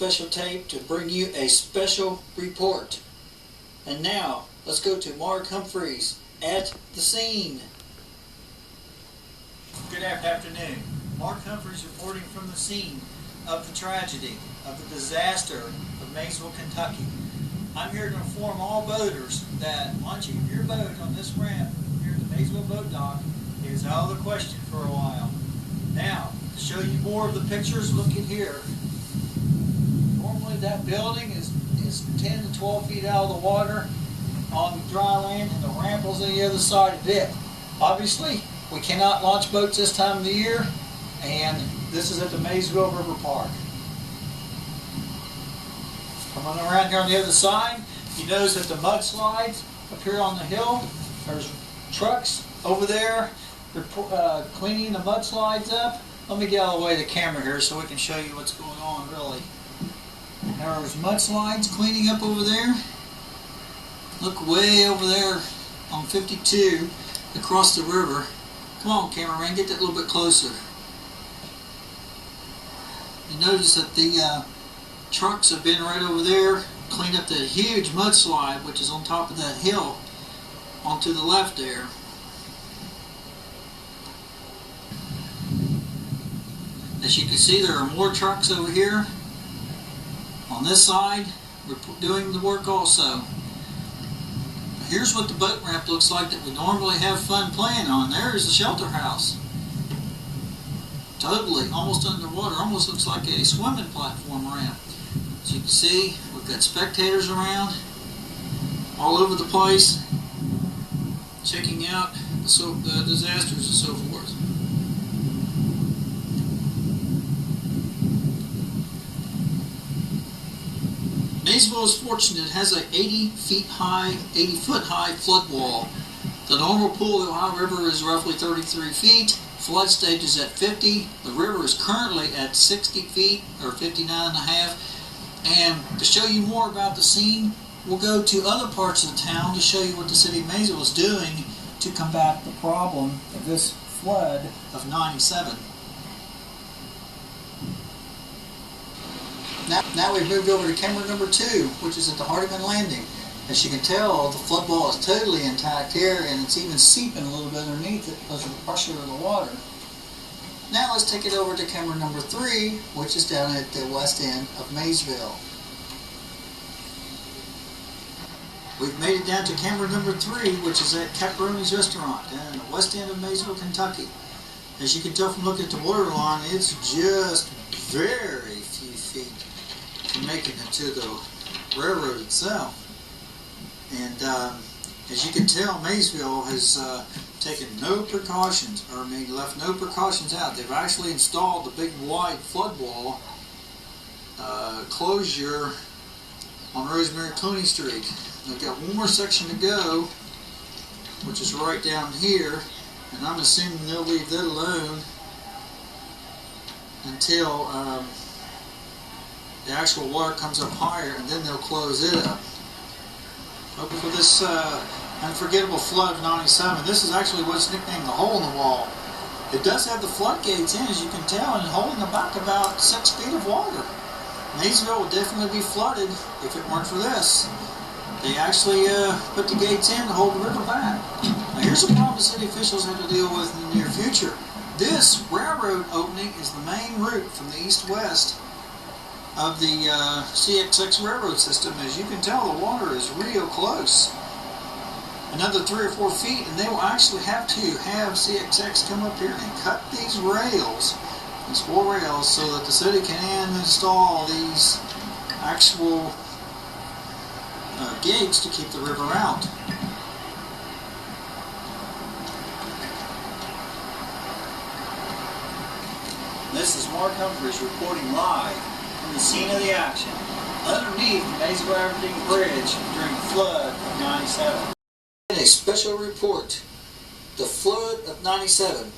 special tape to bring you a special report. And now, let's go to Mark Humphreys at the scene. Good afternoon. Mark Humphreys reporting from the scene of the tragedy, of the disaster of Maysville, Kentucky. I'm here to inform all boaters that launching your boat on this ramp here at the Maysville boat dock is out of the question for a while. Now, to show you more of the pictures, look at here. Normally that building is 10 to 12 feet out of the water on the dry land, and the ramp is on the other side of it. Obviously, we cannot launch boats this time of the year, and this is at the Maysville River Park. Coming around here on the other side, you notice that the mudslides up here on the hill, there's trucks over there cleaning the mudslides up. Let me get out of the way of the camera here so we can show you what's going on really. There's mudslides cleaning up over there. Look way over there on 52 across the river. Come on, cameraman, get that a little bit closer. You notice that the trucks have been right over there, cleaned up that huge mudslide which is on top of that hill onto the left there. As you can see, there are more trucks over here on this side. We're doing the work also. Here's what the boat ramp looks like that we normally have fun playing on. There's the shelter house. Totally, almost underwater. Almost looks like a swimming platform ramp. As you can see, we've got spectators around all over the place, checking out the disasters and so forth. Maysville is fortunate. It has an 80 foot high flood wall. The normal pool of the Ohio River is roughly 33 feet. Flood stage is at 50. The river is currently at 60 feet or 59 and a half. And to show you more about the scene, we'll go to other parts of the town to show you what the city of Maysville is doing to combat the problem of this flood of 97. Now we've moved over to camera number 2, which is at the Hardiman Landing. As you can tell, the flood wall is totally intact here, and it's even seeping a little bit underneath it because of the pressure of the water. Now let's take it over to camera number 3, which is down at the west end of Maysville. We've made it down to camera number 3, which is at Caparoni's Restaurant down in the west end of Maysville, Kentucky. As you can tell from looking at the water line, it's just very few feet from making it to the railroad itself. And as you can tell, Maysville has taken no precautions, left no precautions out. They've actually installed the big wide flood wall closure on Rosemary Clooney Street. They've got one more section to go, which is right down here, and I'm assuming they'll leave that alone until the actual water comes up higher, and then they'll close it up. Hoping for this unforgettable flood of 97. This is actually what's nicknamed the hole in the wall. It does have the floodgates in, as you can tell, and holding back about 6 feet of water. Maysville would definitely be flooded if it weren't for this. They actually put the gates in to hold the river back. Now here's a problem city officials have to deal with in the near future. This railroad opening is the main route from the east-west of the CXX railroad system. As you can tell, the water is real close. Another 3 or 4 feet, and they will actually have to have CXX come up here and cut these rails, these 4 rails, so that the city can install these actual gates to keep the river out. This is Mark Humphreys reporting live from the scene of the action underneath the Maysville Aberdeen Bridge during the flood of 97. A special report, the flood of 97.